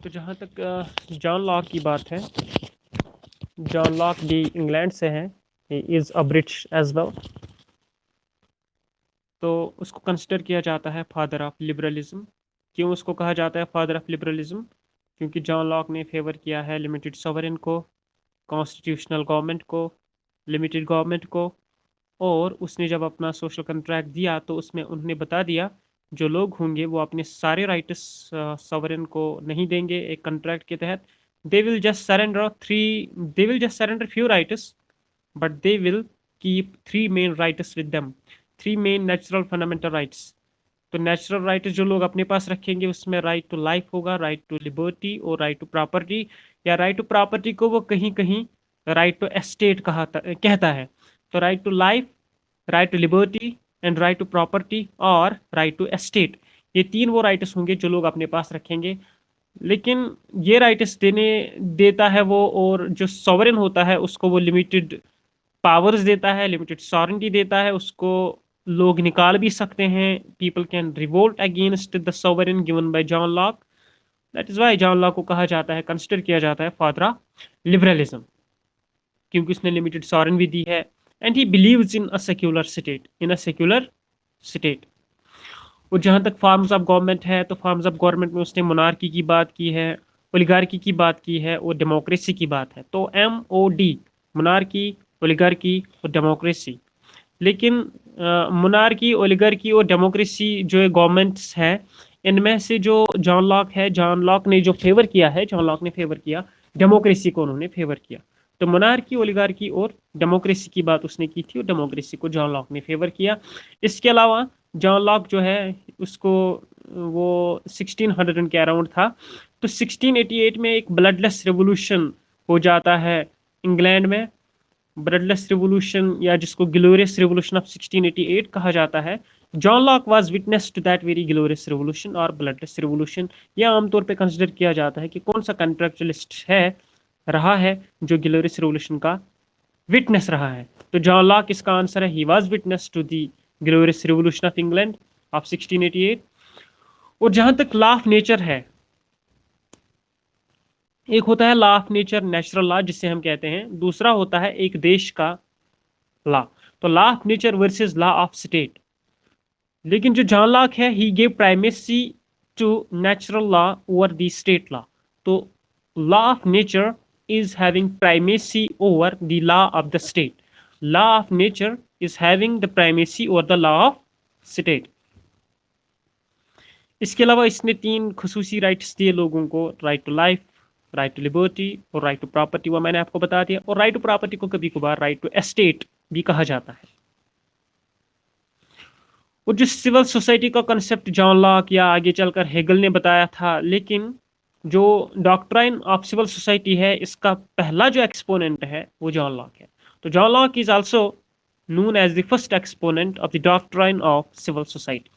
तो जहाँ तक जॉन लॉक की बात है, जॉन लॉक भी इंग्लैंड से हैं, he is a British as well. तो उसको कंसिडर किया जाता है फादर ऑफ लिबरलिज्म। क्यों उसको कहा जाता है फादर ऑफ लिबरलिज्म? क्योंकि जॉन लॉक ने फेवर किया है लिमिटेड सॉवरेन को, कॉन्स्टिट्यूशनल गवर्नमेंट को, लिमिटेड गवर्नमेंट को। और उसने जब अपना सोशल कंट्रैक्ट दिया तो उसमें उन्होंने बता दिया जो लोग होंगे वो अपने सारे राइट्स सॉवरेन को नहीं देंगे एक कंट्रैक्ट के तहत। They will just surrender three they will just surrender few rights, but they will keep three main rights with them, three main natural fundamental rights. तो नेचुरल राइट्स जो लोग अपने पास रखेंगे उसमें राइट टू लाइफ होगा, right to liberty और right to property. या right to property को वो कहीं कहीं राइट टू एस्टेट कहता है। तो right to life, right to liberty and right to property और राइट टू एस्टेट, ये तीन वो राइट्स होंगे जो लोग अपने पास रखेंगे। लेकिन ये राइट्स देता है वो, और जो सॉवरेन होता है उसको वो लिमिटेड पावर्स देता है, लिमिटेड सॉवरेनिटी देता है उसको। लोग निकाल भी सकते हैं, people can revolt against the sovereign given by John Locke. That is why John Locke को कहा जाता है, कंसिडर किया जाता है फादर ऑफ लिबरलिज्म, क्योंकि उसने लिमिटेड सॉवरेन भी दी है। And he believes in a secular state, in a secular state. और जहाँ तक फॉर्म्स ऑफ गवर्नमेंट है, तो फॉर्म्स ऑफ गवर्नमेंट में उसने मोनार्की की बात की है, ओलिगार्की की बात की है और डेमोक्रेसी की बात है। तो MOD, मोनार्की, ओलिगार्की और डेमोक्रेसी। लेकिन मोनार्की, ओलिगार्की और डेमोक्रेसी जो गवर्नमेंट्स है, इनमें से जो जॉन लॉक है, जॉन लॉक ने जो फेवर किया है, जॉन लॉक ने फेवर किया डेमोक्रेसी को, उन्होंने फेवर किया। तो मोनार्की, ओलिगार्की और डेमोक्रेसी की बात उसने की थी और डेमोक्रेसी को जॉन लॉक ने फेवर किया। इसके अलावा जॉन लॉक जो है उसको वो 1600 के अराउंड था। तो 1688 में एक ब्लडलेस रेवोल्यूशन हो जाता है इंग्लैंड में। ब्लडलेस रिवोल्यूशन या जिसको ग्लोरियस रिवोल्यूशन ऑफ 1688 कहा जाता है। John Locke was witness to that very glorious revolution और ब्लडलेस रिवोल्यूशन। यह आमतौर पे कंसिडर किया जाता है कि कौन सा कंट्रेक्चुअलिस्ट है रहा है जो ग्लोरियस रिवोल्यूशन का विटनेस रहा है। तो जॉन लॉक इसका आंसर है, he was witness to the glorious revolution of England of 1688। और जहां तक लॉ ऑफ नेचर है, एक होता है law of nature, natural law जिसे हम कहते हैं, दूसरा होता है एक देश का लॉ। तो law of nature versus law of state. लेकिन जो जॉन लॉक है, he gave primacy to natural law over the state law. तो law of nature is having primacy over the law of the state. Law of nature is having the primacy over the law of state. इसके अलावा इसने तीन खसूसी rights दिए लोगों को, right to life, right to liberty और right to property, वो मैंने आपको बता दिया। और राइट टू प्रॉपर्टी को कभी कभार राइट टू एस्टेट भी कहा जाता है। और जो सिविल सोसाइटी का कंसेप्ट जॉन लॉक या आगे चलकर हेगल ने बताया था, लेकिन जो डॉक्ट्राइन ऑफ सिविल सोसाइटी है इसका पहला जो एक्सपोनेंट है वो जॉन लॉक है। तो John Locke is also known as the first exponent of the doctrine of civil society.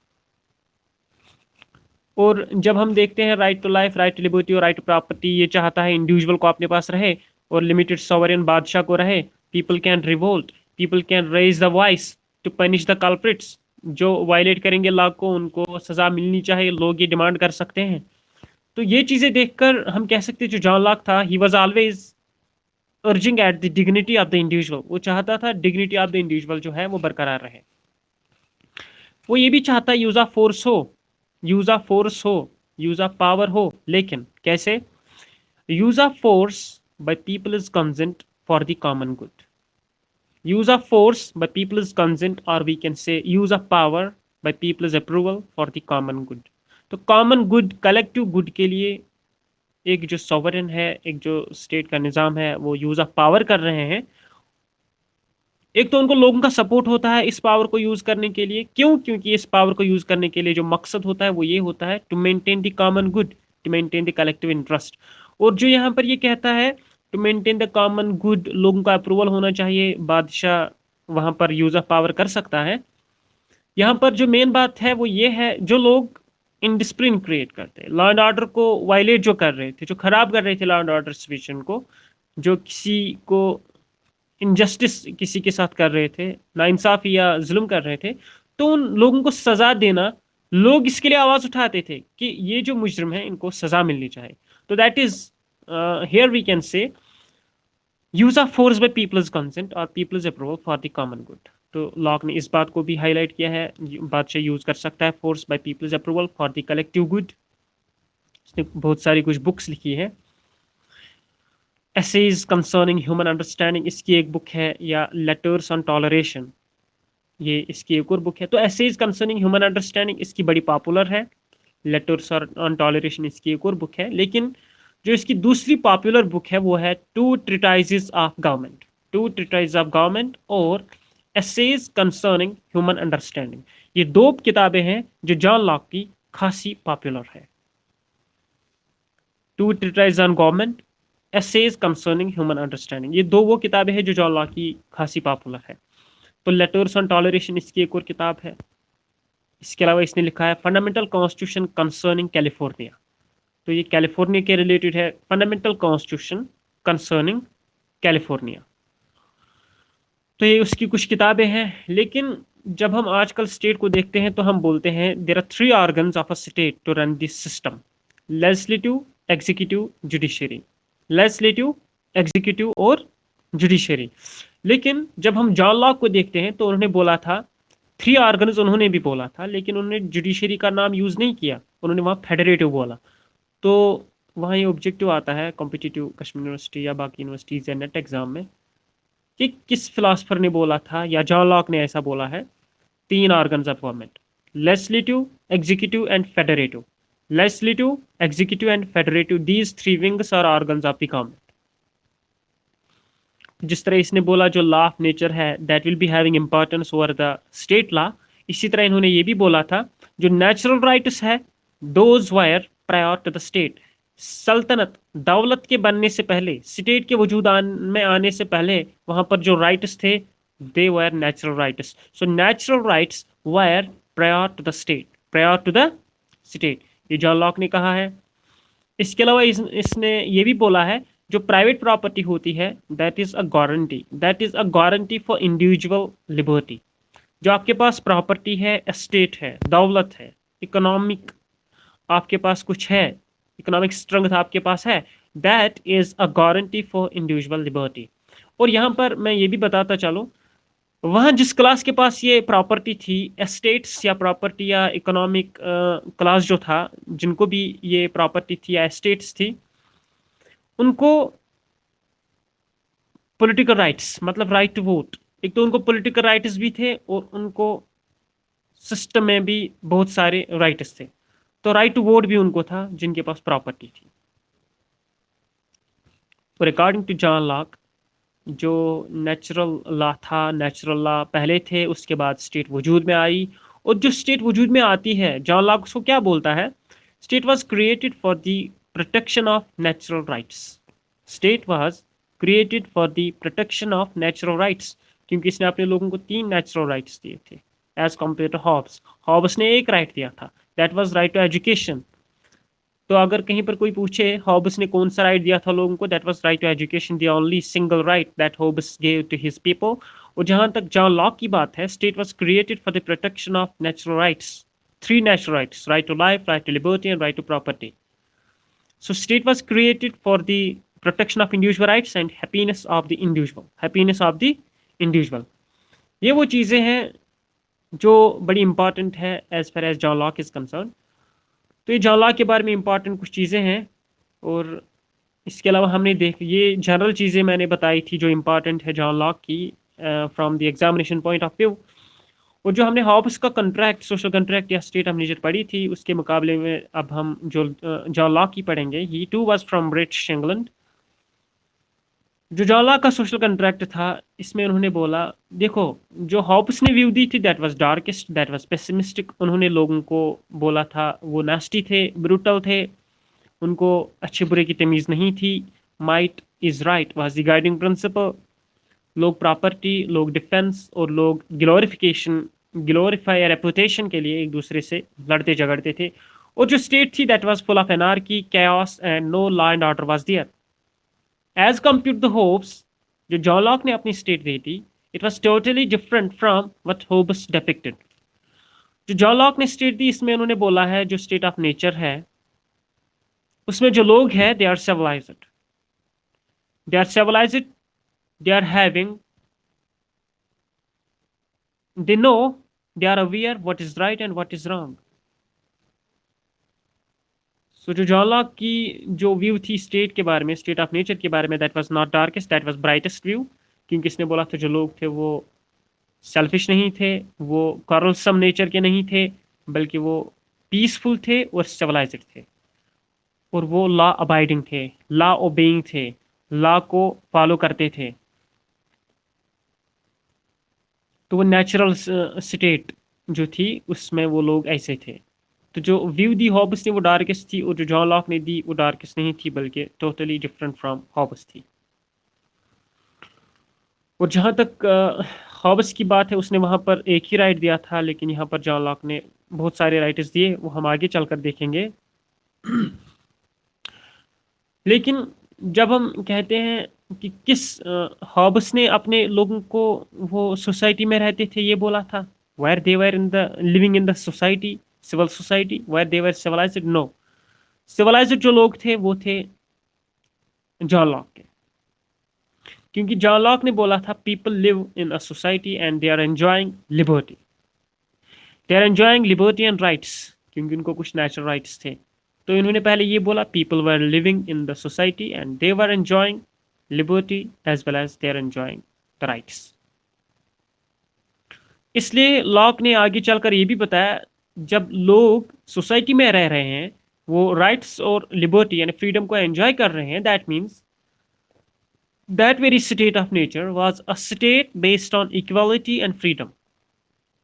और जब हम देखते हैं right to life, right to liberty और राइट टू प्रॉपर्टी, ये चाहता है इंडिविजुअल को अपने पास रहे और लिमिटेड सॉवरेन बादशाह को रहे। People can revolt, people can raise the voice to punish the culprits. जो वायलेट करेंगे लॉ को उनको सजा मिलनी चाहिए, लोग ये डिमांड कर सकते हैं। तो ये चीजें देखकर हम कह सकते हैं जो जॉन लॉक था, he was always urging at the dignity of the individual. वो चाहता था डिग्निटी ऑफ द इंडिविजुअल जो है वो बरकरार रहे। वो ये भी चाहता है यूज ऑफ फोर्स हो, यूज ऑफ फोर्स हो, यूज ऑफ पावर हो। लेकिन कैसे? Use of force by people is consent for the common good. Use of force by people is consent, और we can say use of power by people is approval for the common good. तो common good, collective good के लिए एक जो sovereign है, एक जो state का निज़ाम है, वो यूज ऑफ पावर कर रहे हैं। एक तो उनको लोगों का सपोर्ट होता है इस पावर को यूज करने के लिए। क्यों? क्योंकि इस पावर को यूज करने के लिए जो मकसद होता है वो ये होता है to maintain the common good, to maintain the collective interest. और जो यहाँ पर ये कहता है to maintain the common good, लोगों का अप्रूवल होना चाहिए, बादशाह वहां पर यूज ऑफ पावर कर सकता है। यहाँ पर जो मेन बात है वो ये है, जो लोग इनडिसिप्लिन क्रिएट करते हैं, लॉ एंड ऑर्डर को वायलेट जो कर रहे थे, जो खराब कर रहे थे लॉ एंड ऑर्डर सिचुएशन को, जो किसी को इनजस्टिस किसी के साथ कर रहे थे, नाइंसाफी या जुल्म कर रहे थे, तो उन लोगों को सजा देना, लोग इसके लिए आवाज उठाते थे कि ये जो मुजरिम है इनको सजा मिलनी चाहिए। तो that is here we can say use of force by people's consent और people's approval for the common good. तो लॉक ने इस बात को भी हाईलाइट किया है, बादशाह यूज कर सकता है force by people's approval for the collective good. इसने बहुत सारी कुछ बुक्स लिखी है। एसेज कंसर्निंग ह्यूमन अंडरस्टैंडिंग इसकी एक बुक है, या लेटर्स ऑन टॉलरेशन ये इसकी एक और बुक है। तो एसेज कंसर्निंग ह्यूमन अंडरस्टैंडिंग इसकी बड़ी पॉपुलर है, लेटर्स ऑन टॉलरेशन इसकी एक और बुक है। लेकिन जो इसकी दूसरी पॉपुलर बुक है वो है two treatises of government, two treatise of government और एसेज कंसर्निंग ह्यूमन अंडरस्टैंडिंग। ये दो किताबें हैं जो जॉन लॉक की खासी पॉपुलर है। Two treatise on government, essays concerning human understanding, ये दो वो किताबें हैं जो जॉन लॉक की खासी पॉपुलर है। तो लेटर्स ऑन टॉलरेशन इसकी एक और किताब है। इसके अलावा इसने लिखा है फंडामेंटल कॉन्स्टिट्यूशन कंसर्निंग कैलिफोर्निया। तो ये कैलिफोर्निया के रिलेटेड है, फंडामेंटल कॉन्स्टिट्यूशन कंसर्निंग कैलिफोर्निया। तो ये उसकी कुछ किताबें हैं। लेकिन जब हम आजकल स्टेट को देखते हैं तो हम बोलते हैं there are 3 organs of a state to run this system, legislative, executive, judiciary. Legislative, executive और जुडिशरी। लेकिन जब हम जॉन लॉक को देखते हैं तो उन्होंने बोला था 3 ऑर्गन्स, उन्होंने भी बोला था, लेकिन उन्होंने जुडिशरी का नाम यूज नहीं किया, उन्होंने वहाँ फेडरेटिव बोला। तो वहाँ ये ऑब्जेक्टिव आता है कॉम्पिटिटिव कश्मीर यूनिवर्सिटी या बाकी यूनिवर्सिटीज़ या नेट एग्जाम में कि किस फिलासफर ने बोला था या जॉन लॉक ने ऐसा बोला है 3 organs of government, legislative, executive and federative. Legislative, executive and federative, these 3 wings are organs of the government. जिस तरह इसने बोला जो लॉ ऑफ नेचर है that will be having importance over the state law, इसी तरह इन्होंने ये भी बोला था जो नेचुरल राइट्स है those were prior to the state. सल्तनत, दौलत के बनने से पहले, स्टेट के वजूद में आने से पहले वहां पर जो राइट्स थे they were natural rights. So natural rights were prior to the state, prior to the state, ये जॉन लॉक ने कहा है। इसके अलावा इसने ये भी बोला है जो प्राइवेट प्रॉपर्टी होती है that is a guarantee, that is a guarantee for individual liberty. जो आपके पास प्रॉपर्टी है, एस्टेट है, दौलत है, इकोनॉमिक आपके पास कुछ है, इकोनॉमिक स्ट्रेंथ आपके पास है, that is a guarantee for individual liberty. और यहाँ पर मैं ये भी बताता चलूँ, वहाँ जिस क्लास के पास ये प्रॉपर्टी थी, एस्टेट्स या प्रॉपर्टी या इकोनॉमिक क्लास जो था, जिनको भी ये प्रॉपर्टी थी या एस्टेट्स थी, उनको पॉलिटिकल राइट्स मतलब राइट टू वोट, एक तो उनको पॉलिटिकल राइट्स भी थे और उनको सिस्टम में भी बहुत सारे राइट्स थे। तो राइट टू वोट भी उनको था जिनके पास प्रॉपर्टी थी। और अकॉर्डिंग टू जॉन लॉक जो नेचुरल लॉ था, नेचुरल लॉ पहले थे, उसके बाद स्टेट वजूद में आई। और जो स्टेट वजूद में आती है, जॉन लॉक उसको क्या बोलता है, state was created for the protection of natural rights. State was created for the protection of natural rights, क्योंकि इसने अपने लोगों को 3 नेचुरल राइट्स दिए थे as compared to Hobbes. Hobbes ने एक राइट दिया था, that was right to education. तो अगर कहीं पर कोई पूछे हॉब्स ने कौन सा राइट दिया था लोगों को, that was right to education, the only single right that Hobbes gave to his people. और जहां तक जॉन लॉक की बात है, state was created for the protection of natural rights, 3 natural rights, right to life, right to liberty and right to property. So state was created for the protection of individual rights and happiness of the individual, happiness of the individual। ये वो चीज़ें हैं जो बड़ी important है as far as John Locke is concern. तो ये John lock के बारे में इंपॉर्टेंट कुछ चीज़ें हैं। और इसके अलावा हमने ये जनरल चीज़ें मैंने बताई थी जो इंपॉर्टेंट है जॉन लॉक की from the examination point of view. और जो हमने हॉब्स का कॉन्ट्रैक्ट, सोशल कॉन्ट्रैक्ट या स्टेट ऑफ नेचर पढ़ी थी, उसके मुकाबले में अब हम जो जॉन लॉक की पढ़ेंगे। He too was from British England. जो जॉन लॉक का सोशल कॉन्ट्रैक्ट था, इसमें उन्होंने बोला, देखो जो हॉब्स ने व्यू दी थी that was darkest, that was pessimistic. उन्होंने लोगों को बोला था वो नास्टी थे, ब्रूटल थे, उनको अच्छे बुरे की तमीज़ नहीं थी। Might is right was the guiding principal. लोग प्रॉपर्टी, लोग डिफेंस और लोग ग्लोरीफाई रेपुटेशन के लिए एक दूसरे से लड़ते झगड़ते थे। और जो स्टेट थी that was full of anarchy, chaos and no law and order was there. As compared to the Hobbes, जो जॉन लॉक ने अपनी स्टेट दी थी, it was totally different from what Hobbes depicted. जो जॉन लॉक ने state दी, इसमें उन्होंने बोला है जो स्टेट ऑफ नेचर है उसमें जो लोग हैं they are civilised, they are civilised, they are having, they know, they are aware what is right and what is wrong. So जो जॉन लॉक की जो व्यू थी स्टेट के बारे में, स्टेट ऑफ नेचर के बारे में, that was not darkest, that was brightest view. क्योंकि इसने बोला था जो लोग थे वो सेल्फिश नहीं थे, वो quarrelsome नेचर के नहीं थे, बल्कि वो पीसफुल थे और सिविलाइज्ड थे, और वो लॉ अबाइडिंग थे, लॉ ओबेइंग थे, लॉ को फॉलो करते थे। तो वो नेचुरल स्टेट जो थी उसमें वो लोग ऐसे थे। तो जो व्यू दी हॉब्स ने वो डार्केस्ट थी, और जो जॉन लॉक ने दी वो डार्केस्ट नहीं थी, बल्कि टोटली डिफरेंट फ्रॉम हॉब्स थी। और जहाँ तक हॉब्स की बात है, उसने वहाँ पर एक ही राइट दिया था, लेकिन यहाँ पर जॉन लॉक ने बहुत सारे राइट्स दिए, वो हम आगे चलकर देखेंगे। लेकिन जब हम कहते हैं कि किस हॉब्स ने अपने लोगों को, वो सोसाइटी में रहते थे ये बोला था, where they were in the living in the society, civil society, where they were civilized, no. Civilized जो लोग थे वो थे जॉन लॉक के। क्योंकि जॉन लॉक ने बोला था people live in a society and they are enjoying liberty, they are enjoying liberty and rights, क्योंकि उनको कुछ नेचुरल राइट्स थे। तो इन्होंने पहले ये बोला people were living in the society and they were enjoying liberty as well as they are enjoying the rights. इसलिए लॉक ने आगे चलकर ये भी बताया जब लोग सोसाइटी में रह रहे हैं, वो राइट्स और लिबर्टी यानी फ्रीडम को एंजॉय कर रहे हैं, that means that very state of nature was a state based on equality and freedom.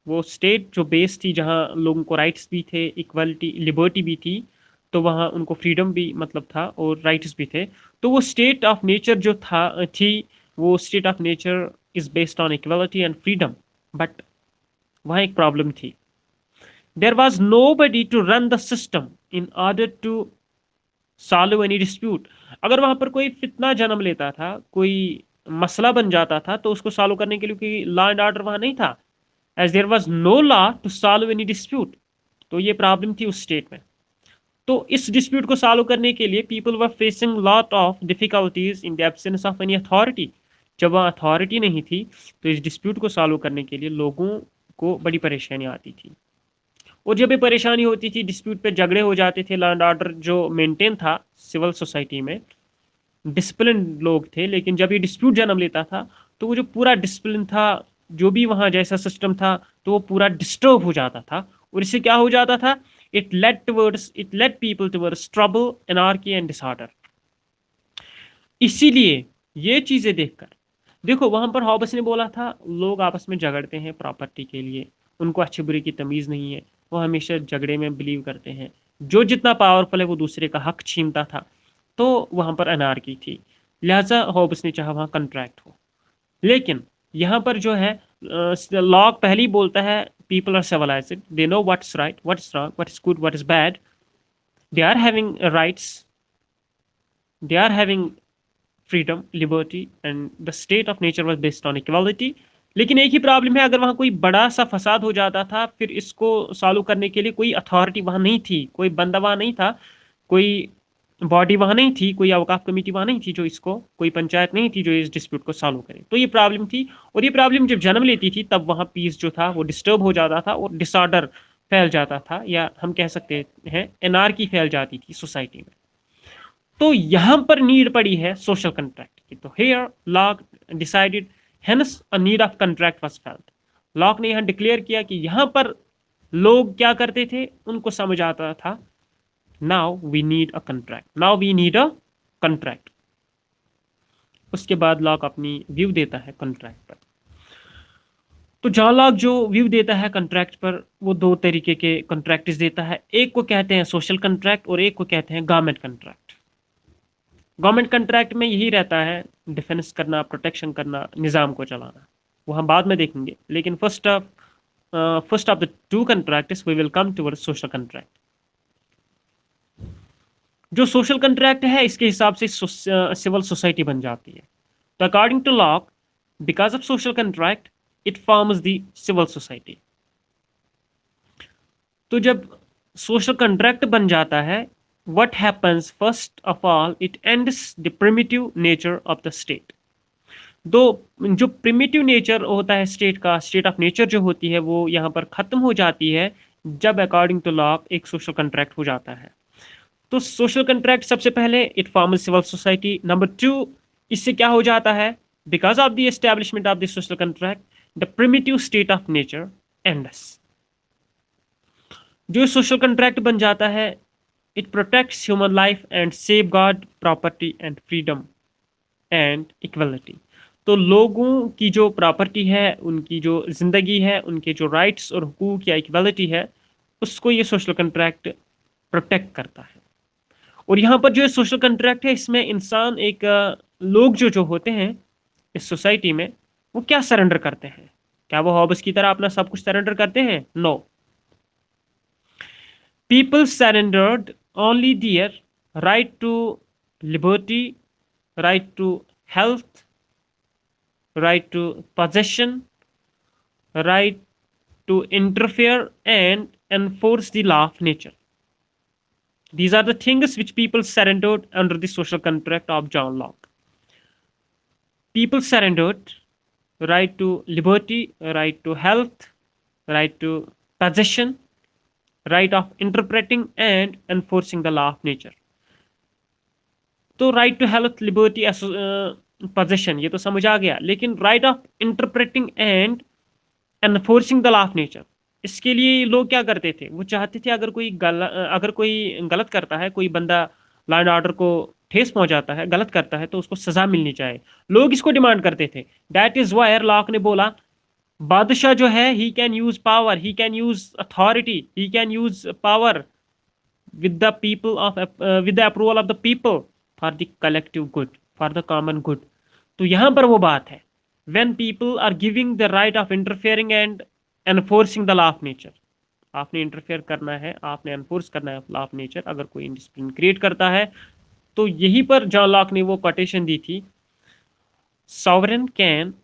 वो स्टेट जो बेस थी जहाँ लोगों को राइट्स भी थे, इक्वालिटी लिबर्टी भी थी, तो वहाँ उनको फ्रीडम भी मतलब था और राइट्स भी थे। तो वो स्टेट ऑफ नेचर जो थी, वो state of nature is based on equality and freedom. But वहाँ एक प्रॉब्लम थी, there was nobody to run the system in order to solve any dispute. अगर वहाँ पर कोई फितना जन्म लेता था, कोई मसला बन जाता था, तो उसको सॉल्व करने के लिए कोई लॉ एंड ऑर्डर वहाँ नहीं था, as there was no law to solve any dispute. तो ये प्रॉब्लम थी उस स्टेट में। तो इस डिस्प्यूट को सॉल्व करने के लिए people were facing lot of difficulties in the absence of any authority. जब वहाँ अथॉरिटी नहीं थी, तो इस डिस्प्यूट को सॉल्व करने के लिए लोगों को बड़ी परेशानी आती थी। और जब ये परेशानी होती थी, डिस्प्यूट पे झगड़े हो जाते थे, लॉ एंड ऑर्डर जो मेंटेन था सिविल सोसाइटी में, डिसिप्लिन लोग थे, लेकिन जब ये डिस्प्यूट जन्म लेता था, तो वो जो पूरा डिसिप्लिन था, जो भी वहाँ जैसा सिस्टम था, तो वो पूरा डिस्टर्ब हो जाता था। और इससे क्या हो जाता था, it led people towards trouble, anarchy and disorder. इसीलिए ये चीजें देखकर, देखो वहां पर हॉबस ने बोला था लोग आपस में झगड़ते हैं प्रॉपर्टी के लिए, उनको अच्छे बुरे की तमीज नहीं है, वो हमेशा झगड़े में बिलीव करते हैं, जो जितना पावरफुल है वो दूसरे का हक छीनता था, तो वहां पर अनार्की थी। लिहाजा हॉबस ने चाहा वहां कंट्रैक्ट हो। लेकिन यहाँ पर जो है लॉक पहले ही बोलता है people are civilised, they know what's right, what's wrong, what is good, what is bad, they are having rights, they are having freedom, liberty, and the state of nature was based on equality. लेकिन एक ही problem है, अगर वहाँ कोई बड़ा सा फसाद हो जाता था, फिर इसको सॉल्व करने के लिए कोई अथॉरिटी वहाँ नहीं थी, कोई बंदा वहाँ नहीं था, कोई बॉडी वहाँ नहीं थी, कोई अवकाफ कमेटी वहाँ नहीं थी जो इसको, कोई पंचायत नहीं थी जो इस डिस्प्यूट को सॉल्व करे। तो ये प्रॉब्लम थी, और ये प्रॉब्लम जब जन्म लेती थी तब वहाँ पीस जो था वो डिस्टर्ब हो जाता था और डिसऑर्डर फैल जाता था, या हम कह सकते हैं एनार्की फैल जाती थी सोसाइटी में। तो यहां पर नीड पड़ी है सोशल कंट्रैक्ट की। तो here Locke decided, hence a need of contract was felt. Locke ने यहां डिक्लेयर किया कि यहां पर लोग क्या करते थे, उनको समझ आता था now we need a contract, now we need a contract. उसके बाद लॉक अपनी व्यू देता है कंट्रैक्ट पर। तो जॉन लॉक जो व्यू देता है कंट्रैक्ट पर, वो दो तरीके के कंट्रैक्ट्स देता है। एक को कहते हैं सोशल कंट्रैक्ट और एक को कहते हैं गवर्नमेंट कंट्रैक्ट। गवर्नमेंट कंट्रैक्ट में यही रहता है डिफेंस करना, प्रोटेक्शन करना, निज़ाम को चलाना, वो हम बाद में देखेंगे। लेकिन first of the two contracts we will come towards social contract. जो सोशल कंट्रैक्ट है इसके हिसाब से सिविल सोसाइटी बन जाती है। तो according to Locke, because of social contract it forms the civil society. तो जब सोशल कंट्रैक्ट बन जाता है what happens first of all, it ends the primitive nature of the state. दो जो प्रिमिटिव नेचर होता है स्टेट का, स्टेट ऑफ नेचर जो होती है वो यहाँ पर खत्म हो जाती है जब अकॉर्डिंग टू लॉ एक सोशल कंट्रैक्ट हो जाता है। तो सोशल कंट्रैक्ट सबसे पहले it form civil society. Number two, इससे क्या हो जाता है, because of the establishment of the social contract the primitive state of nature ends. जो सोशल कंट्रैक्ट बन जाता है it protects human life and safeguard property and freedom and equality. तो लोगों की जो प्रॉपर्टी है, उनकी जो ज़िंदगी है, उनके जो राइट्स और हुकूक या इक्वलिटी है, उसको ये सोशल कंट्रैक्ट प्रोटेक्ट करता है। और यहाँ पर जो सोशल कंट्रैक्ट है इसमें इंसान एक लोग जो जो होते हैं इस सोसाइटी में वो क्या सरेंडर करते हैं? क्या वो हॉब्स की तरह अपना सब कुछ सरेंडर करते हैं? No. People surrendered only their right to liberty, right to health, right to possession, right to interfere and enforce the law of nature. These are the things which people surrendered under the social contract of John Locke. People surrendered right to liberty, right to health, right to possession, right of interpreting and enforcing the law of nature. तो right to health, liberty, possession ये तो समझ आ गया, लेकिन right of interpreting and enforcing the law of nature, इसके लिए लोग क्या करते थे? वो चाहते थे अगर कोई गलत करता है, कोई बंदा लॉ एंड ऑर्डर को ठेस पहुंचाता है, गलत करता है, तो उसको सजा मिलनी चाहिए। लोग इसको डिमांड करते थे। दैट इज वायर लॉक ने बोला बादशाह जो है he can use power, he can use authority, he can use power with the people of with the approval of the people for the collective good, for the common good. तो यहां पर वो बात है, when people are giving the right of interfering and enforcing the law of nature, आपने interfere करना है, आपने एनफोर्स करना है लॉ ऑफ नेचर। अगर कोई इंडिसिप्लिन क्रिएट करता है तो यहीं पर जॉन लॉक ने वो कोटेशन दी थी, सॉवरेन कैन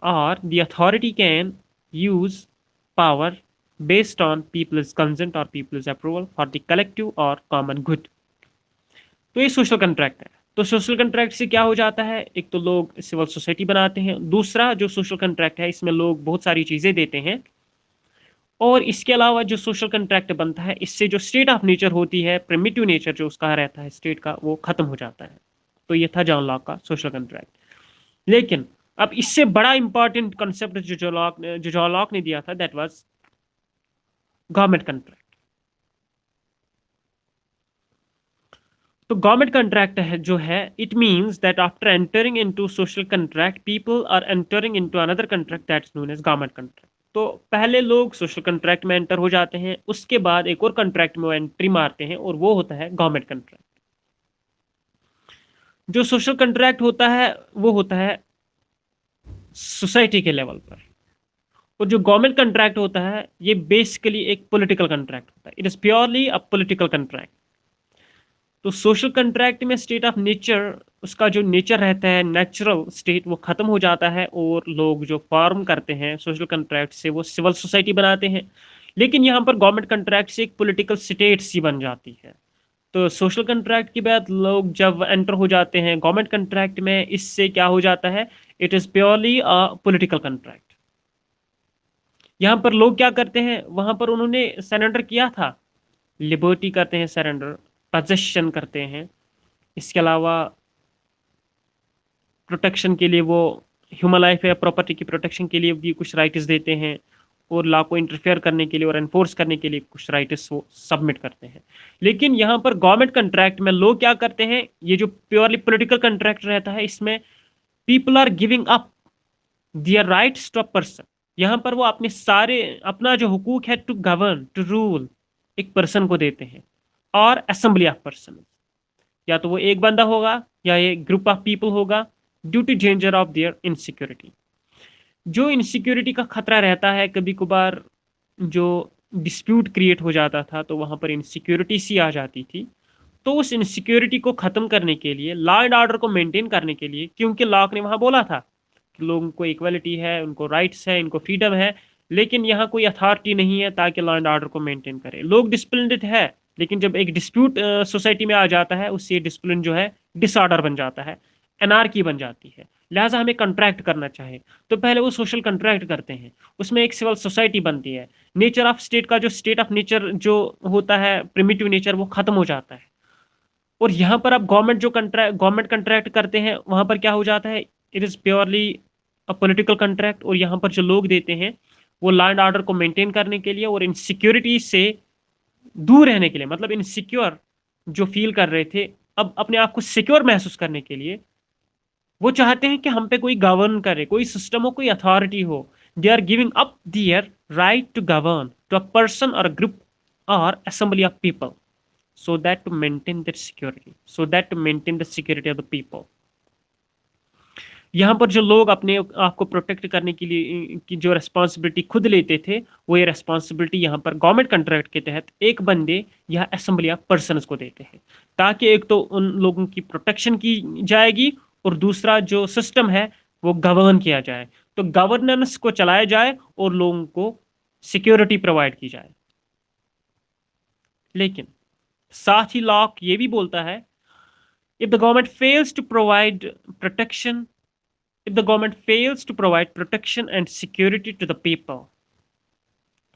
और the authority can use power based on people's consent और people's approval for the collective और कॉमन गुड। तो ये सोशल कंट्रैक्ट है। तो सोशल कंट्रैक्ट से क्या हो जाता है, एक तो लोग सिविल सोसाइटी बनाते हैं, दूसरा जो सोशल कंट्रैक्ट है इसमें लोग बहुत सारी चीज़ें देते हैं, और इसके अलावा जो सोशल कंट्रैक्ट बनता है इससे जो स्टेट ऑफ नेचर होती है, प्रिमिटिव नेचर जो उसका रहता है स्टेट का, वो खत्म हो जाता है। तो ये था जॉन लॉक का सोशल कंट्रैक्ट। लेकिन अब इससे बड़ा इंपॉर्टेंट कंसेप्ट जो जॉन लॉक ने दिया था, दैट वाज गवर्नमेंट कंट्रैक्ट। तो गवर्नमेंट कंट्रैक्ट है जो है, it means that after entering into social contract people are entering into another contract that's known as government contract. तो पहले लोग सोशल कंट्रैक्ट में एंटर हो जाते हैं, उसके बाद एक और कंट्रैक्ट में वो एंट्री मारते हैं, और वो होता है गवर्नमेंट कंट्रैक्ट। जो सोशल कंट्रैक्ट होता है वो होता है सोसाइटी के लेवल पर, और जो गवर्नमेंट कंट्रैक्ट होता है ये बेसिकली एक पॉलिटिकल कंट्रैक्ट होता है। It is purely a political contract. तो सोशल कंट्रैक्ट में स्टेट ऑफ नेचर, उसका जो नेचर रहता है नेचुरल स्टेट, वो खत्म हो जाता है, और लोग जो फॉर्म करते हैं सोशल कंट्रैक्ट से वो सिविल सोसाइटी बनाते हैं। लेकिन यहाँ पर गवर्नमेंट कंट्रैक्ट से एक पॉलिटिकल स्टेट सी बन जाती है। तो सोशल कंट्रैक्ट के बाद लोग जब एंटर हो जाते हैं गवर्नमेंट कंट्रैक्ट में, इससे क्या हो जाता है, it is purely a political contract. यहाँ पर लोग क्या करते हैं, वहाँ पर उन्होंने सरेंडर किया था, लिबर्टी करते हैं सरेंडर, पोजेशन करते हैं, इसके अलावा प्रोटेक्शन के लिए वो ह्यूमन लाइफ या प्रॉपर्टी की प्रोटेक्शन के लिए भी कुछ राइट्स देते हैं, और लॉ को इंटरफेयर करने के लिए और एनफोर्स करने के लिए कुछ राइट्स वो सबमिट करते हैं। लेकिन यहाँ पर गवर्नमेंट कंट्रैक्ट में लोग क्या करते हैं, ये जो प्योरली पॉलिटिकल कंट्रैक्ट रहता है इसमें people are giving up their rights to a person. यहाँ पर वो अपने सारे अपना जो हुकूक है टू गवर्न, टू रूल, एक पर्सन को देते हैं, और असेंबली ऑफ पर्सन, या तो वो एक बंदा होगा या ये ग्रुप ऑफ पीपल होगा, due to danger of their insecurity. जो इनसिक्योरिटी का खतरा रहता है, कभी कभार जो डिस्प्यूट क्रिएट हो जाता था तो वहाँ पर इनसिक्योरिटी सी आ जाती थी। तो उस इनसिक्योरिटी को ख़त्म करने के लिए, लॉ एंड ऑर्डर को मेंटेन करने के लिए, क्योंकि लॉक ने वहाँ बोला था कि लोगों को इक्वलिटी है, उनको राइट्स है, इनको फ्रीडम है, लेकिन यहाँ कोई अथॉरिटी नहीं है ताकि लॉ एंड ऑर्डर को मेंटेन करे। लोग डिसिप्लिन्ड है, लेकिन जब एक डिस्प्यूट सोसाइटी में आ जाता है, उससे डिसिप्लिन जो है डिसऑर्डर बन जाता है, एनार्की बन जाती है। लिहाजा हमें कंट्रैक्ट करना चाहे तो पहले वो सोशल कंट्रैक्ट करते हैं, उसमें एक सिविल सोसाइटी बनती है। नेचर ऑफ स्टेट का जो स्टेट ऑफ नेचर जो होता है, प्रिमिटिव नेचर, वो खत्म हो जाता है। और यहाँ पर अब गवर्नमेंट कंट्रैक्ट करते हैं, वहां पर क्या हो जाता है, it is purely a political contract. और यहाँ पर जो लोग देते हैं वो लॉ एंड ऑर्डर को मेंटेन करने के लिए और इनसिक्योरिटी से दूर रहने के लिए, मतलब इनसिक्योर जो फील कर रहे थे, अब अपने आप को सिक्योर महसूस करने के लिए वो चाहते हैं कि हम पे कोई गवर्न करे, कोई सिस्टम हो, कोई अथॉरिटी हो। They are giving up their right to govern to a person और अ ग्रुप और assembly of people, so that to maintain their security, so that to maintain the security of the people। यहाँ पर जो लोग अपने आप को protect करने के लिए की जो रेस्पॉन्सिबिलिटी खुद लेते थे, वो ये रेस्पॉन्सिबिलिटी यहाँ पर गवर्नमेंट कंट्रैक्ट के तहत एक बंदे या असेंबली ऑफ पर्सनस को देते हैं, ताकि एक तो उन लोगों की प्रोटेक्शन की जाएगी और दूसरा जो सिस्टम है वो गवर्न किया जाए, तो गवर्नेंस को चलाया जाए और लोगों को सिक्योरिटी प्रोवाइड की जाए। लेकिन साथ ही लॉ ये भी बोलता है, if the government fails to provide protection, if the government fails to provide protection and security to the people,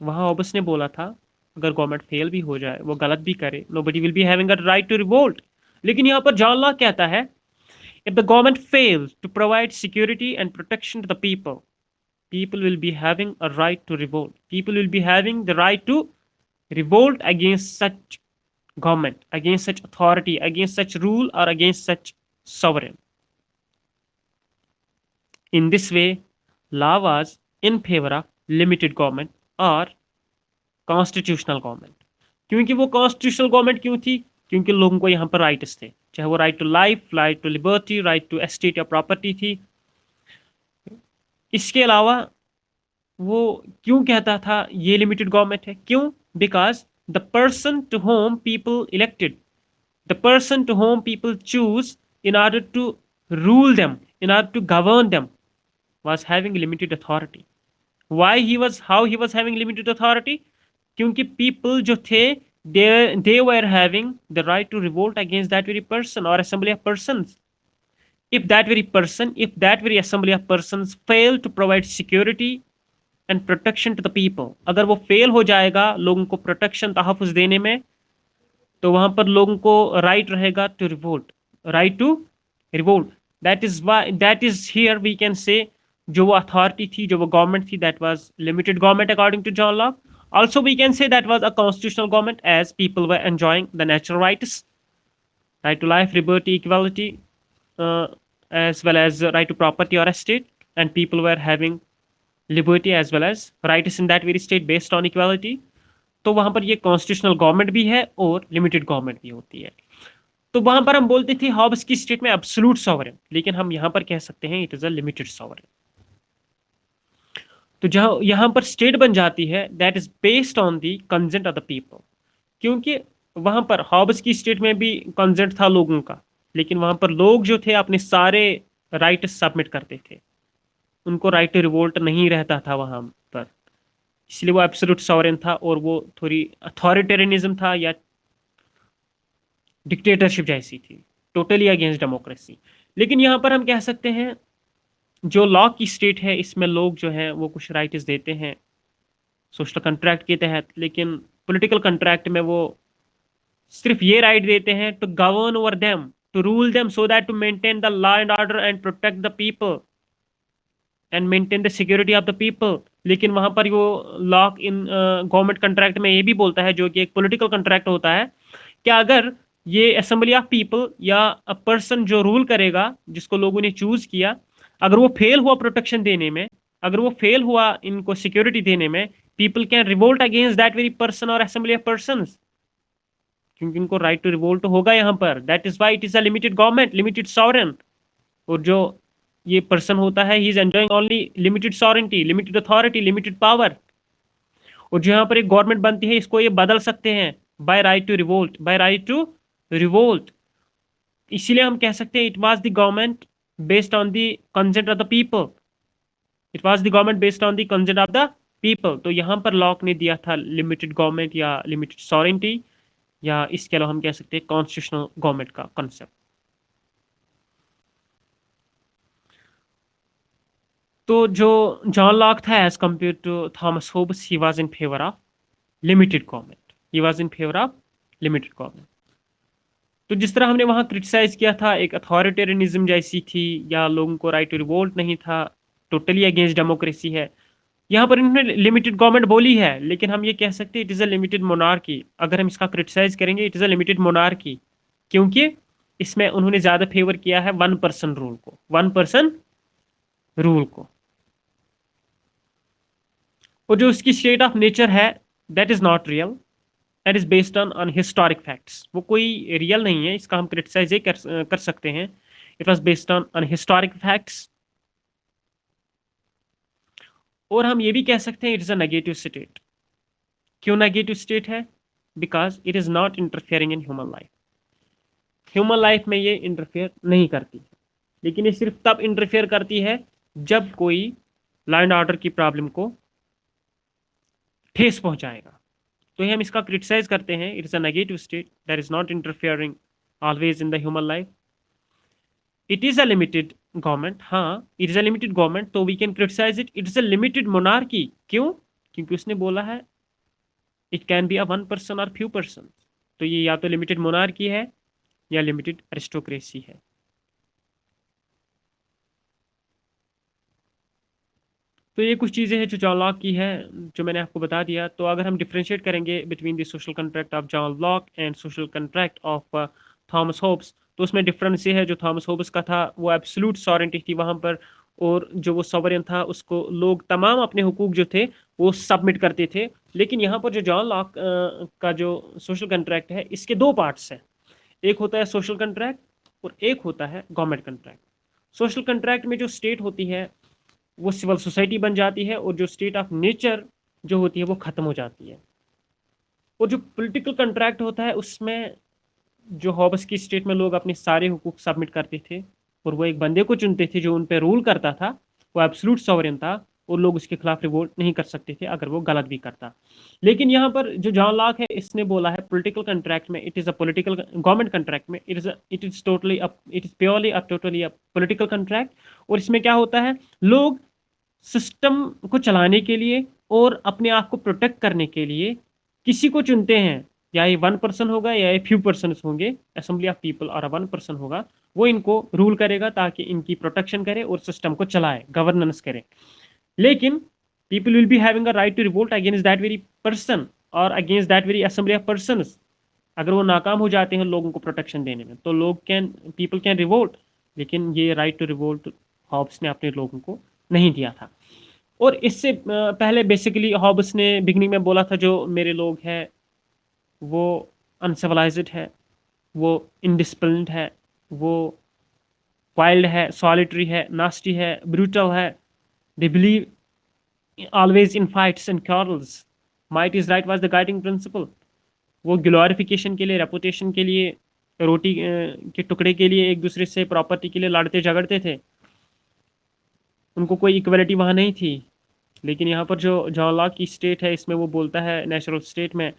वहां ऑबस ने बोला था अगर गवर्नमेंट फेल भी हो जाए, वो गलत भी करे, nobody will be having a right to revolt। लेकिन यहाँ पर जॉन लॉक कहता है, if the government fails to provide security and protection to the people, people will be having a right to revolt, people will be having the right to revolt against such government, against such authority, against such rule, or against such sovereign। In this way, law was in favor of limited government or constitutional government। क्योंकि वो constitutional government क्यों थी? क्योंकि लोगों को यहाँ पर rights थे, चाहे वो right to life, right to liberty, right to estate या प्रॉपर्टी थी। इसके अलावा वो क्यों कहता था ये लिमिटेड गवर्नमेंट है? क्यों? Because the person to whom people elected, the person to whom people choose in order to rule them, in order to govern them, was having limited authority। Why how he was having limited authority? क्योंकि people जो थे, they were having the right to revolt against that very person or assembly of persons। If that very assembly of persons fail to provide security and protection to the people, अगर वो fail हो जाएगा लोगों को protection तहफ़्फ़ुज़ देने में, तो वहां पर लोगों को राइट रहेगा to revolt, right to revolt. That is here we can say जो वो अथॉरिटी थी, जो वो गवर्नमेंट थी, that was limited government according to John Locke. Also we can say that was a constitutional government as people were enjoying the natural rights, right to life, liberty, equality, as well as right to property or estate, and people were having liberty as well as rights in that very state based on equality। तो वहां पर ये constitutional government भी है और limited government भी होती है। तो वहां पर हम बोलते थे हॉब्स की स्टेट में एब्सोल्यूट सॉवरेन, लेकिन हम यहां पर कह सकते हैं it is a limited sovereign. तो जहां यहां पर स्टेट बन जाती है that is based on the consent of the people, क्योंकि वहां पर हॉब्स की स्टेट में भी कंसेंट था लोगों का, लेकिन वहां पर लोग जो थे अपने सारे राइट सबमिट करते थे, उनको राइट टू रिवोल्ट नहीं रहता था वहां पर, इसलिए वो एब्सोल्यूट सॉवरेन था और वो थोड़ी अथॉरिटेरियनिज्म था या डिक्टेटरशिप जैसी थी, टोटली अगेंस्ट डेमोक्रेसी। लेकिन यहाँ पर हम कह सकते हैं जो लॉ की स्टेट है, इसमें लोग जो हैं वो कुछ राइट्स देते हैं सोशल कंट्रैक्ट के तहत, लेकिन पॉलिटिकल कंट्रैक्ट में वो सिर्फ ये राइट देते हैं to govern over them, to rule them, so that to maintain the law and order and protect the people and maintain the security of the people. लेकिन वहां पर वो लॉक इन गवर्नमेंट कंट्रैक्ट में ये भी बोलता है, जो कि एक पॉलिटिकल कंट्रैक्ट होता है, कि अगर ये असेंबली ऑफ पीपल या अ पर्सन जो रूल करेगा, जिसको लोगों ने चूज किया, अगर वो फेल हुआ प्रोटेक्शन देने में, अगर वो फेल हुआ इनको सिक्योरिटी देने में, people can revolt against that very person और असेंबली ऑफ पर्सन, क्योंकि इनको राइट टू रिवोल्ट होगा यहाँ पर। That is why it is a limited government, limited sovereign. और जो ये पर्सन होता है, he is enjoying only limited sovereignty, limited authority, limited power. और जो यहाँ पर एक गवर्नमेंट बनती है, इसको ये बदल सकते हैं by right to revolt, by right to revolt. इसीलिए हम कह सकते हैं it was the government based on the consent of the people, it was the government based on the consent of the people. तो यहाँ पर लॉक ने दिया था लिमिटेड गवर्नमेंट या लिमिटेड सॉवरेनिटी, या इसके अलावा हम कह सकते हैं कॉन्स्टिट्यूशनल गवर्नमेंट का कॉन्सेप्ट। तो जो जॉन लॉक था as compare to Thomas Hobbes, he was in favour of limited government, he was in favour of limited government. तो जिस तरह हमने वहां क्रिटिसाइज किया था एक अथॉरिटेरियनिज्म जैसी थी, या लोगों को राइट टू रिवोल्ट नहीं था, टोटली अगेंस्ट डेमोक्रेसी है, यहाँ पर इन्होंने लिमिटेड गवर्नमेंट बोली है, लेकिन हम ये कह सकते हैं it is a limited monarchy. अगर हम इसका क्रिटिसाइज करेंगे, it is a limited monarchy, क्योंकि इसमें उन्होंने ज़्यादा फेवर किया है वन पर्सन रूल को, वन पर्सन रूल को। और जो उसकी स्टेट ऑफ नेचर है, that is not real, that is based on historic facts. वो कोई रियल नहीं है, इसका हम क्रिटिसाइज ये कर सकते हैं, it was based on historic facts. और हम ये भी कह सकते हैं it is a negative state. क्यों नेगेटिव स्टेट है? Because it is not interfering in human life. Human life में ये इंटरफेयर नहीं करती है, लेकिन ये सिर्फ तब इंटरफेयर करती है जब कोई लॉ एंड ऑर्डर की प्रॉब्लम को ठेस पहुंचाएगा। तो ये हम इसका क्रिटिसाइज करते हैं, it is a negative state that is not interfering always in the human life. It is a limited government, हाँ it is a limited government, तो we can criticise it, it is a limited monarchy. क्यों? क्योंकि उसने बोला है it can be a one person और few person. तो ये या तो लिमिटेड मोनार्की है या लिमिटेड एरिस्टोक्रेसी है। तो ये कुछ चीज़ें हैं जो जॉन लॉक की है, जो मैंने आपको बता दिया। तो अगर हम डिफ्रेंशिएट करेंगे between the social contract of John Locke and social contract of Thomas Hobbes, तो उसमें डिफरेंस ये है, जो थॉमस होब्स का था वो एब्सोल्यूट सॉवरेंटी थी वहाँ पर, और जो वो सॉवरेन था उसको लोग तमाम अपने हुकूक जो थे वो सबमिट करते थे। लेकिन यहाँ पर जो जॉन लॉक का जो सोशल कंट्रैक्ट है, इसके दो पार्ट्स हैं, एक होता है सोशल कंट्रैक्ट और एक होता है गवर्नमेंट कंट्रैक्ट। सोशल कंट्रैक्ट में जो स्टेट होती है वो सिविल सोसाइटी बन जाती है, और जो स्टेट ऑफ नेचर जो होती है वो खत्म हो जाती है। और जो पॉलिटिकल कंट्रैक्ट होता है उसमें जो हॉब्स की स्टेट में लोग अपने सारे हुकूक सबमिट करते थे, और वो एक बंदे को चुनते थे जो उन पर रूल करता था, वो एब्सोल्यूट सॉवरेन था, और लोग उसके खिलाफ रिवोल्ट नहीं कर सकते थे अगर वो गलत भी करता। लेकिन यहाँ पर जो जॉन लॉक है इसने बोला है पॉलिटिकल कंट्रैक्ट में it is a political, government contract में it is purely a totally a political contract. और इसमें क्या होता है, लोग सिस्टम को चलाने के लिए और अपने आप को प्रोटेक्ट करने के लिए किसी को चुनते हैं, या ये वन पर्सन होगा या ये फ्यू पर्सन होंगे, असेंबली ऑफ पीपल और वन पर्सन होगा, वो इनको रूल करेगा ताकि इनकी प्रोटेक्शन करे और सिस्टम को चलाए, गवर्नेंस करे। लेकिन people will be having a right to revolt against that very person और against that very assembly of person. अगर वो नाकाम हो जाते हैं लोगों को प्रोटेक्शन देने में, तो पीपल कैन रिवोल्ट, लेकिन ये राइट टू रिवोल्ट हॉब्स ने अपने लोगों को नहीं दिया था। और इससे पहले बेसिकली हॉब्स ने बिगनिंग में बोला था जो मेरे लोग हैं वो अनसिविलाइज्ड है, वो इनडिसिप्लिन्ड है, वो वाइल्ड है, सॉलिटरी है, नास्टी है, ब्रूटल है, they believe always in fights and quarrels, might is right was the guiding principal. वो ग्लोरिफिकेशन के लिए, रेपुटेशन के लिए, रोटी के टुकड़े के लिए, एक दूसरे से प्रॉपर्टी के लिए लड़ते झगड़ते थे, उनको कोई इक्वलिटी वहाँ नहीं थी। लेकिन यहाँ पर जो जॉन लॉक की स्टेट है इसमें वो बोलता है नेचुरल स्टेट में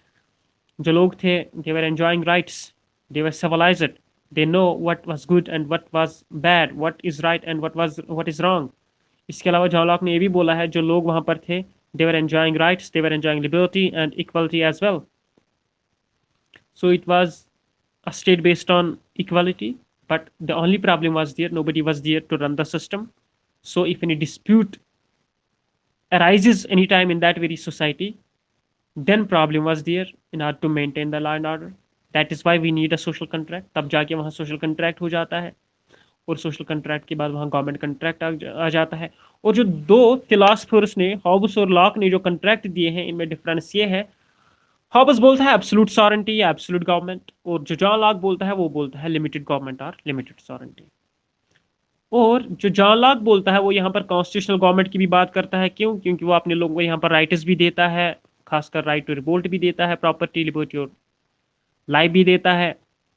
जो लोग थे they were enjoying rights, they were civilised, they know what was good and what was bad, what is right and what is wrong. इसके अलावा जॉन लॉक ने ये भी बोला है जो लोग वहाँ पर थे they were enjoying rights, they were enjoying liberty and equality as well. So it was a state based on equality, but the only problem was there, nobody was there to run the system. So if any dispute arises anytime in that very society, then problem was there in order to maintain the law and order. That is why we need a social contract. तब जाके वहाँ social contract हो जाता है, और social contract के बाद वहाँ government contract आ जाता है। और जो दो philosophers ने, हॉब्स और लॉक ने जो contract दिए हैं, इनमें difference ये है, हॉब्स बोलता है एब्सोल्यूट सॉवरेंटी या एब्सोल्यूट गवर्नमेंट, और जो जॉन लॉक बोलता है वो बोलता है लिमिटेड गवर्नमेंट और लिमिटेड सॉवरेंटी। और जो जॉन लॉक बोलता है वो यहाँ पर कॉन्स्टिट्यूशनल गवर्नमेंट की भी बात करता है। क्यों? क्योंकि वो अपने लोगों को यहाँ पर राइट्स भी देता है, खासकर राइट टू रिवोल्ट भी देता है, प्रॉपर्टी, लिबर्टी और लाइफ भी देता है,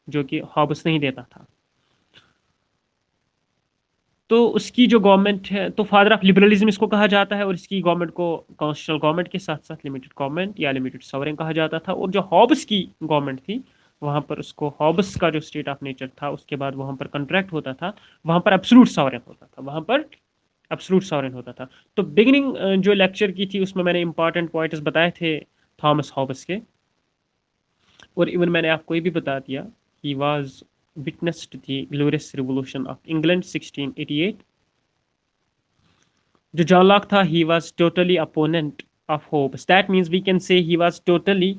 जो कि हॉब्स नहीं देता था। तो उसकी जो गवर्नमेंट है, तो फादर ऑफ लिबरलिज्म इसको कहा जाता है, और इसकी गवर्नमेंट को कॉन्स्टिट्यूशनल गवर्नमेंट के साथ साथ लिमिटेड गवर्नमेंट या लिमिटेड सॉवरेन कहा जाता था। और जो हॉब्स की गवर्नमेंट थी, वहाँ पर उसको हॉब्स का जो स्टेट ऑफ नेचर था, उसके बाद वहाँ पर कंट्रैक्ट होता था, वहाँ पर एब्सोल्यूट सॉवरेन होता था, वहाँ पर एब्सोल्यूट सॉवरेन होता था। तो बिगिनिंग जो लेक्चर की थी उसमें मैंने इंपॉर्टेंट पॉइंट्स बताए थे थॉमस हॉब्स के, और इवन मैंने आपको ये भी बता दिया, he was witnessed the glorious revolution of England 1688। जो जॉन लॉक था, he was totally opponent of Hobbes, that means we can say he was totally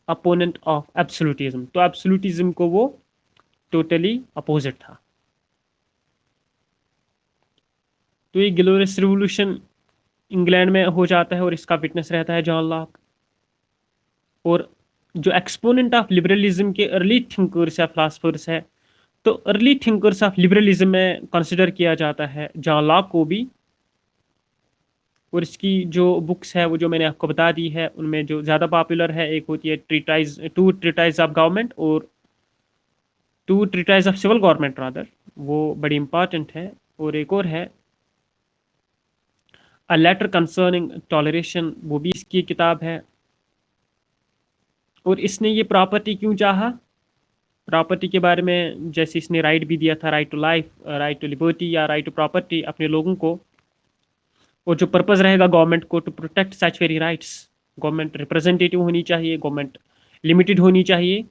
opponent of absolutism। तो absolutism को वो totally opposite था। तो ये ग्लोरियस रिवोल्यूशन इंग्लैंड में हो जाता है और इसका विटनेस रहता है जॉन लॉक। और जो एक्सपोनेंट ऑफ लिबरलिज्म के अर्ली थिंकर्स या फिलासफर्स है, तो अर्ली थिंकर्स ऑफ लिबरलिज्म में कंसिडर किया जाता है जॉन लॉक को भी। और इसकी जो बुक्स है वो जो मैंने आपको बता दी है, उनमें जो ज़्यादा पॉपुलर है, एक होती है टू ट्रीटाइज ऑफ गवर्नमेंट और two treatise of civil government rather, वो बड़ी इंपॉर्टेंट है। और एक और है अ लेटर कंसर्निंग टॉलरेशन, वो भी इसकी किताब है। और इसने ये प्रॉपर्टी क्यों चाहा, प्रॉपर्टी के बारे में, जैसे इसने राइट भी दिया था, right to life, right to liberty या राइट टू प्रॉपर्टी अपने लोगों को। और जो पर्पस रहेगा गवर्नमेंट को, to protect such very rights. Government representative होनी चाहिए, गवर्नमेंट लिमिटेड होनी चाहिए।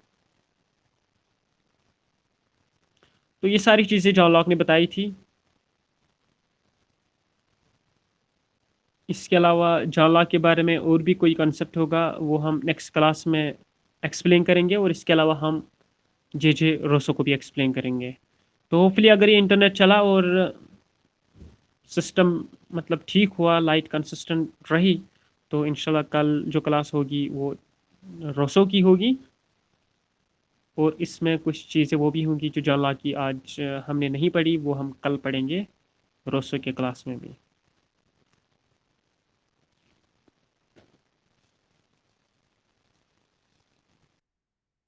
तो ये सारी चीज़ें जॉन लॉक ने बताई थी। इसके अलावा जॉन लॉक के बारे में और भी कोई कॉन्सेप्ट होगा वो हम नेक्स्ट क्लास में एक्सप्लेन करेंगे, और इसके अलावा हम जे रोसो को भी एक्सप्लेन करेंगे। तो होपफुली अगर ये इंटरनेट चला और सिस्टम मतलब ठीक हुआ, लाइट कंसिस्टेंट रही, तो इंशाल्लाह कल जो क्लास होगी वो रोसो की होगी। और इसमें कुछ चीज़ें वो भी होंगी जो जॉन लॉक की आज हमने नहीं पढ़ी, वो हम कल पढ़ेंगे रोसो के क्लास में भी।